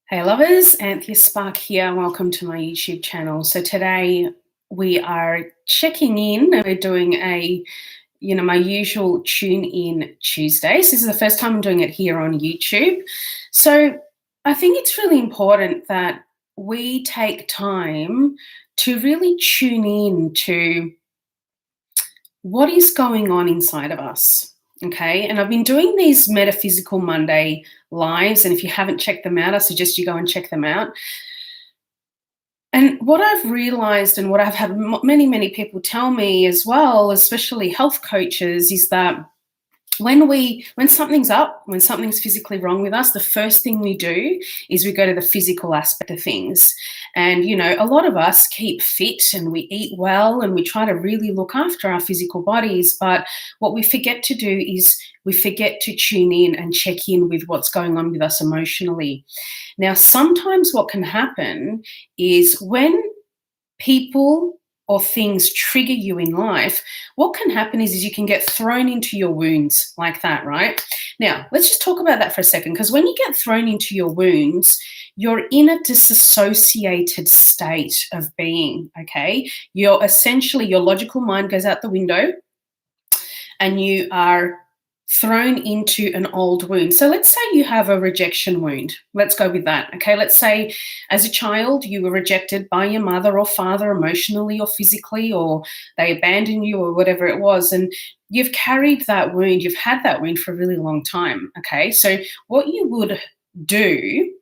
Hey lovers, Anthea Spark here. Welcome to my YouTube channel. So today we are checking in and we're doing my usual tune in Tuesdays. This is the first time I'm doing it here on YouTube. So I think it's really important that we take time to really tune in to what is going on inside of us. Okay. And I've been doing these Metaphysical Monday lives. And if you haven't checked them out, I suggest you go and check them out. And what I've realized and what I've had many, many people tell me as well, especially health coaches, is that when something's up, when something's physically wrong with us, the first thing we do is we go to the physical aspect of things. And, a lot of us keep fit and we eat well and we try to really look after our physical bodies. But what we forget to do is we forget to tune in and check in with what's going on with us emotionally. Now, sometimes what can happen is when people or things trigger you in life, what can happen is you can get thrown into your wounds like that, right? Now, let's just talk about that for a second, because when you get thrown into your wounds, you're in a disassociated state of being, okay? Your logical mind goes out the window and you are thrown into an old wound. So let's say you have a rejection wound. Let's go with that. Okay. Let's say as a child, you were rejected by your mother or father emotionally or physically, or they abandoned you or whatever it was. And you've carried that wound. You've had that wound for a really long time. Okay. So what you would do,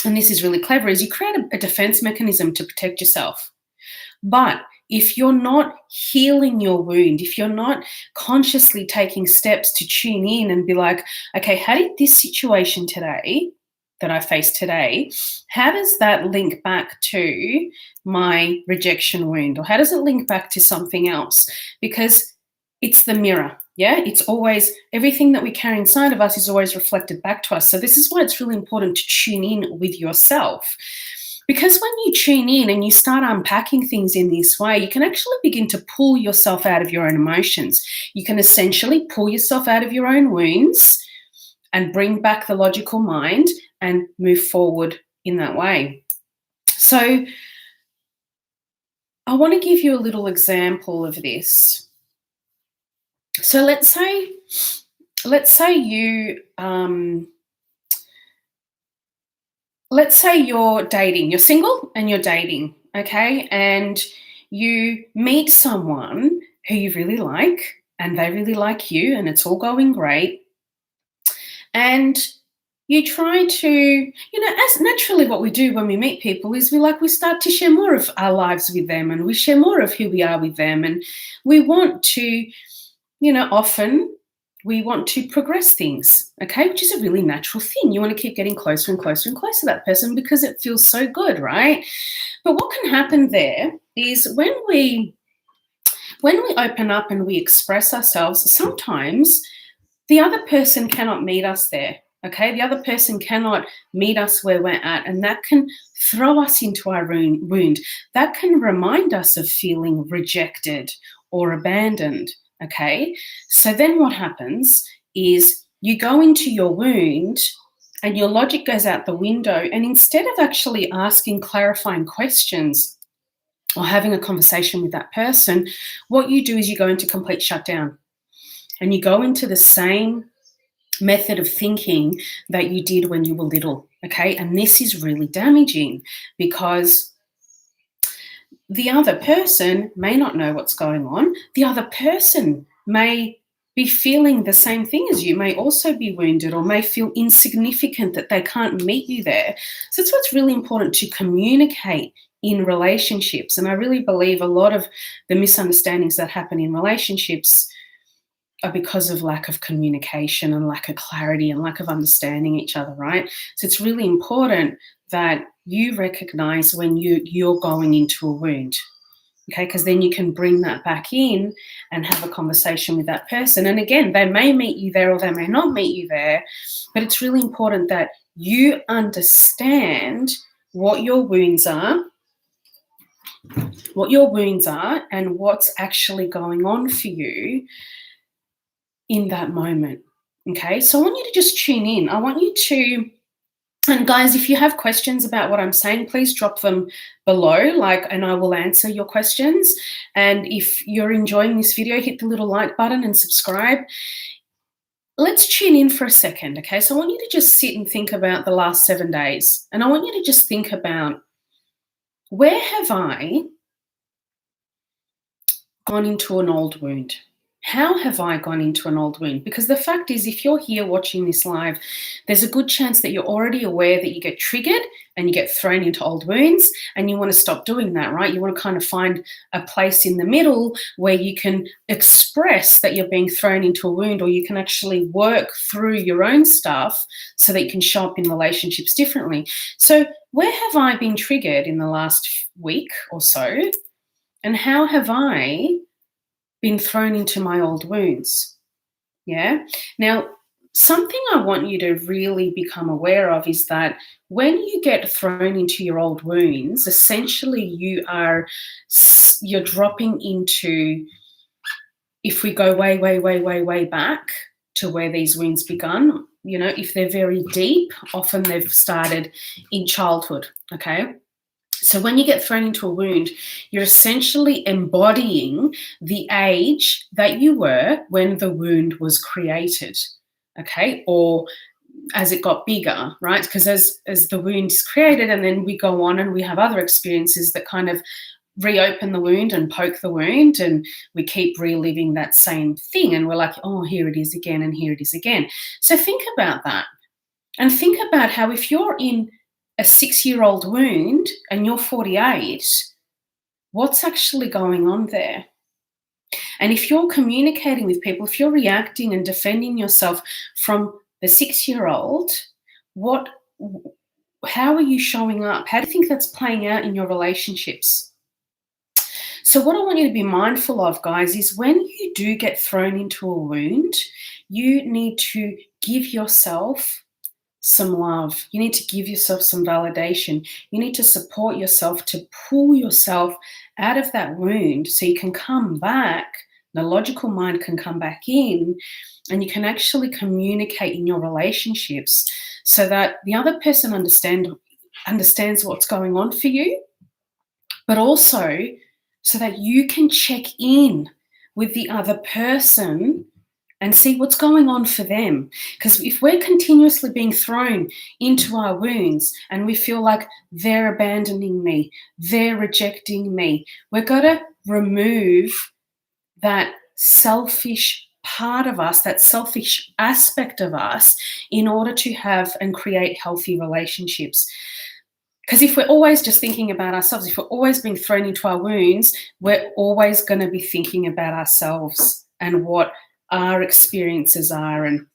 and this is really clever, is you create a defense mechanism to protect yourself. But if you're not healing your wound, if you're not consciously taking steps to tune in and be like, okay, how did this situation today that I faced today, how does that link back to my rejection wound? Or how does it link back to something else? Because it's the mirror. Yeah, it's always, everything that we carry inside of us is always reflected back to us. So this is why it's really important to tune in with yourself. Because when you tune in and you start unpacking things in this way, you can actually begin to pull yourself out of your own emotions. You can essentially pull yourself out of your own wounds and bring back the logical mind and move forward in that way. So I want to give you a little example of this. So let's say you're dating, you're single and you're dating, okay? And you meet someone who you really like and they really like you and it's all going great. And you try to, as naturally what we do when we meet people is we start to share more of our lives with them and we share more of who we are with them. And we want to, often we want to progress things, okay, which is a really natural thing. You want to keep getting closer and closer and closer to that person because it feels so good, right? But what can happen there is when we open up and we express ourselves, sometimes the other person cannot meet us there, okay? The other person cannot meet us where we're at, and that can throw us into our wound. That can remind us of feeling rejected or abandoned. Okay, so then what happens is you go into your wound and your logic goes out the window. And instead of actually asking clarifying questions or having a conversation with that person, what you do is you go into complete shutdown and you go into the same method of thinking that you did when you were little. Okay, and this is really damaging because the other person may not know what's going on. The other person may be feeling the same thing as you, may also be wounded or may feel insignificant that they can't meet you there. So that's why it's really important to communicate in relationships. And I really believe a lot of the misunderstandings that happen in relationships are because of lack of communication and lack of clarity and lack of understanding each other, right? So it's really important that you recognize when you're going into a wound, okay? Because then you can bring that back in and have a conversation with that person. And again, they may meet you there or they may not meet you there, but it's really important that you understand what your wounds are, and what's actually going on for you in that moment, okay? So I want you to just tune in. I want you to And guys, if you have questions about what I'm saying, please drop them below, and I will answer your questions. And if you're enjoying this video, hit the little like button and subscribe. Let's tune in for a second, okay? So I want you to just sit and think about the last 7 days. And I want you to just think about, where have I gone into an old wound? How have I gone into an old wound? Because the fact is, if you're here watching this live, there's a good chance that you're already aware that you get triggered and you get thrown into old wounds, and you want to stop doing that, right? You want to kind of find a place in the middle where you can express that you're being thrown into a wound, or you can actually work through your own stuff so that you can show up in relationships differently. So where have I been triggered in the last week or so? And how have I been thrown into my old wounds? Yeah. Now, something I want you to really become aware of is that when you get thrown into your old wounds, essentially you're dropping into, if we go way, way, way, way, way back to where these wounds begun, if they're very deep, often they've started in childhood, okay? So when you get thrown into a wound, you're essentially embodying the age that you were when the wound was created, okay? Or as it got bigger, right? Because as the wound is created, and then we go on and we have other experiences that kind of reopen the wound and poke the wound, and we keep reliving that same thing. And we're like, oh, here it is again, and here it is again. So think about that. And think about how, if you're in a 6-year-old wound and you're 48, what's actually going on there? And if you're communicating with people, if you're reacting and defending yourself from the 6-year-old, how are you showing up? How do you think that's playing out in your relationships? So what I want you to be mindful of, guys, is when you do get thrown into a wound, you need to give yourself some love. You need to give yourself some validation. You need to support yourself to pull yourself out of that wound so you can come back. The logical mind can come back in, and you can actually communicate in your relationships so that the other person understands what's going on for you, but also so that you can check in with the other person and see what's going on for them. Because if we're continuously being thrown into our wounds and we feel like they're abandoning me, they're rejecting me, we've got to remove that selfish part of us, that selfish aspect of us, in order to have and create healthy relationships. Because if we're always just thinking about ourselves, if we're always being thrown into our wounds, we're always going to be thinking about ourselves and what our experiences are and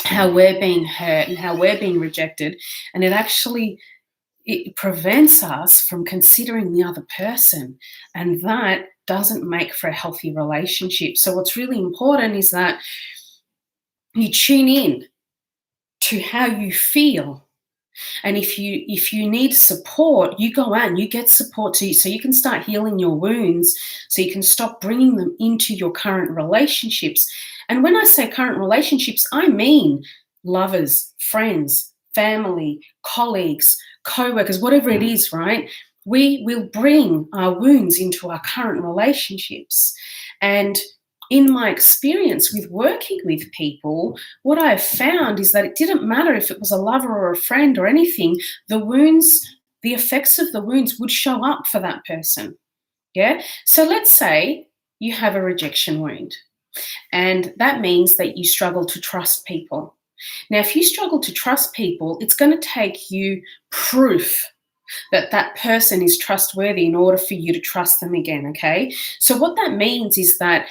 how we're being hurt and how we're being rejected. And it prevents us from considering the other person. And that doesn't make for a healthy relationship. So what's really important is that you tune in to how you feel. And if you need support, you go out and you get support so you can start healing your wounds, so you can stop bringing them into your current relationships. And when I say current relationships, I mean lovers, friends, family, colleagues, co-workers, whatever it is, right? We will bring our wounds into our current relationships. And in my experience with working with people, what I've found is that it didn't matter if it was a lover or a friend or anything, the effects of the wounds would show up for that person. Yeah. So let's say you have a rejection wound, and that means that you struggle to trust people. Now, if you struggle to trust people, it's going to take you proof that that person is trustworthy in order for you to trust them again. Okay. So what that means is that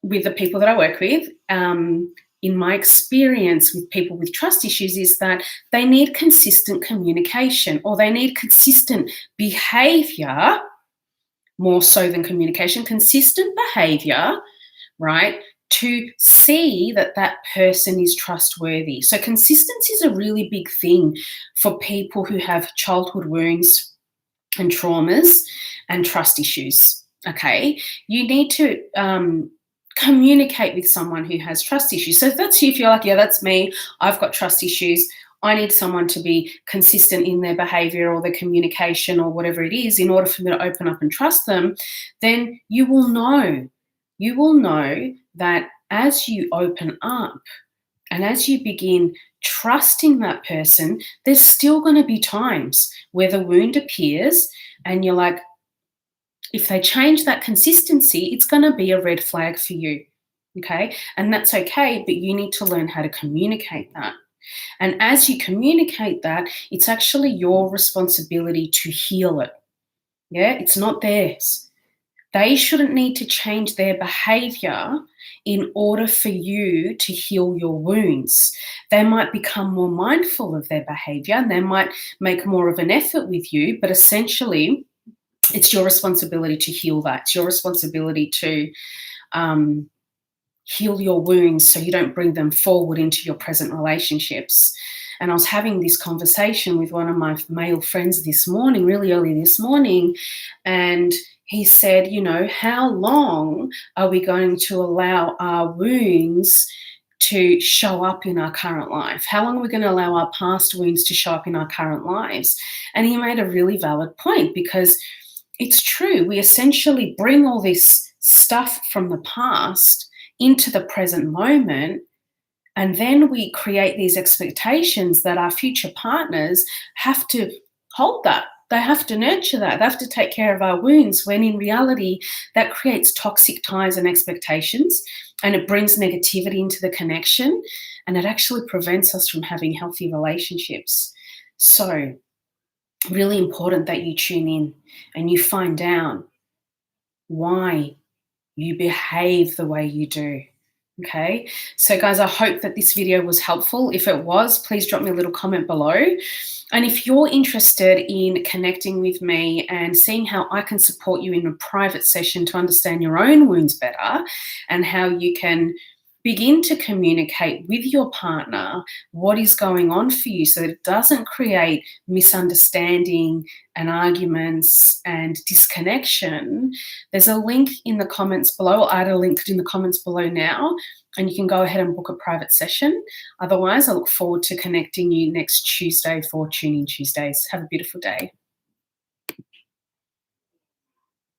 with the people that I work with, in my experience with people with trust issues, is that they need consistent communication, or they need consistent behavior, more so than communication, consistent behavior, right, to see that that person is trustworthy. So consistency is a really big thing for people who have childhood wounds and traumas and trust issues, okay? You need to communicate with someone who has trust issues. So if that's you, if you're like, yeah, that's me, I've got trust issues, I need someone to be consistent in their behavior or their communication or whatever it is in order for me to open up and trust them, then you will know. You will know that as you open up and as you begin trusting that person, there's still going to be times where the wound appears and you're like, if they change that consistency, it's going to be a red flag for you. Okay. And that's okay, but you need to learn how to communicate that. And as you communicate that, it's actually your responsibility to heal it. Yeah. It's not theirs. They shouldn't need to change their behavior in order for you to heal your wounds. They might become more mindful of their behavior and they might make more of an effort with you, but essentially, it's your responsibility to heal that. It's your responsibility to heal your wounds so you don't bring them forward into your present relationships. And I was having this conversation with one of my male friends this morning, really early this morning, and he said, how long are we going to allow our wounds to show up in our current life? How long are we going to allow our past wounds to show up in our current lives? And he made a really valid point, because it's true. We essentially bring all this stuff from the past into the present moment, and then we create these expectations that our future partners have to hold that. They have to nurture that. They have to take care of our wounds, when in reality, that creates toxic ties and expectations, and it brings negativity into the connection, and it actually prevents us from having healthy relationships. So, really important that you tune in and you find out why you behave the way you do. Okay, so guys, I hope that this video was helpful. If it was, please drop me a little comment below. And if you're interested in connecting with me and seeing how I can support you in a private session to understand your own wounds better and how you can begin to communicate with your partner what is going on for you so that it doesn't create misunderstanding and arguments and disconnection, there's a link in the comments below. I'll add a link in the comments below now, and you can go ahead and book a private session. Otherwise, I look forward to connecting you next Tuesday for Tuning Tuesdays. Have a beautiful day.